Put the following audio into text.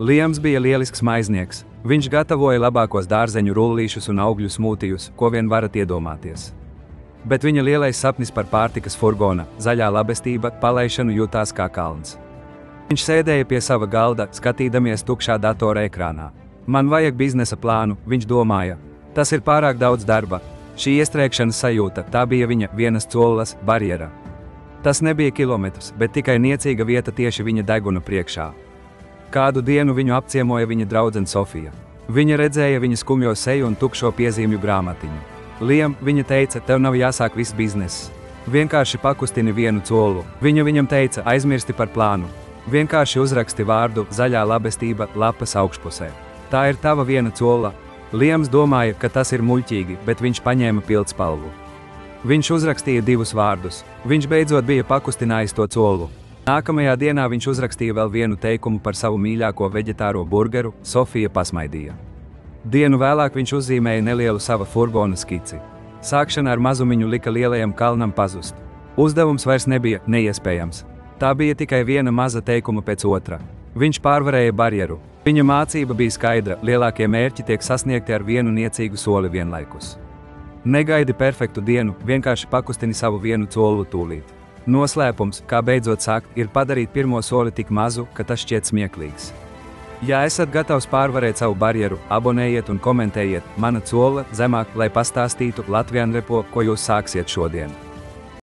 Liams bija lielisks maiznieks. Viņš gatavoja labākos dārzeņu rullīšus un augļu smūtijus, ko vien varat iedomāties. Bet viņa lielais sapnis par pārtikas furgona, zaļā labestība, palaišanu jutās kā kalns. Viņš sēdēja pie sava galda, skatīdamies tukšā datora ekrānā. Man vajag biznesa plānu, viņš domāja. Tas ir pārāk daudz darba. Šī iestrēgšanas sajūta, tā bija viņa vienas colas barjera. Tas nebija kilometrs, bet tikai niecīga vieta tieši viņa deguna priekšā. Kādu dienu viņu apciemoja viņa draudzene Sofija. Viņa redzēja viņa skumjo seju un tukšo piezīmju grāmatiņu. Liam, viņa teica, tev nav jāsāk viss bizness. Vienkārši pakustini vienu colu. Viņa viņam teica, aizmirsti par plānu. Vienkārši uzraksti vārdu zaļā labestība lapas augšpusē. Tā ir tava viena cola. Liams domāja, ka tas ir muļķīgi, bet viņš paņēma pildspalvu. Viņš uzrakstīja 2 vārdus. Viņš beidzot bija pakustinājis to colu. Nākamajā dienā viņš uzrakstīja vēl vienu teikumu par savu mīļāko veģetāro burgeru, Sofija pasmaidīja. Dienu vēlāk viņš uzzīmēja nelielu sava furgona skici. Sākšana ar mazumiņu lika lielajam kalnam pazust. Uzdevums vairs nebija neiespējams. Tā bija tikai viena maza teikuma pēc otra. Viņš pārvarēja barjeru. Viņa mācība bija skaidra, lielākie mērķi tiek sasniegti ar vienu niecīgu soli vienlaikus. Negaidi perfektu dienu, vienkārši pakustini savu vienu colu tūlīt. Noslēpums, kā beidzot sākt, ir padarīt pirmo soli tik mazu, ka tas šķiet smieklīgs. Ja esat gatavs pārvarēt savu barjeru, abonējiet un komentējiet mana cola zemāk, lai pastāstītu Latvijan Repo, ko jūs sāksiet šodien.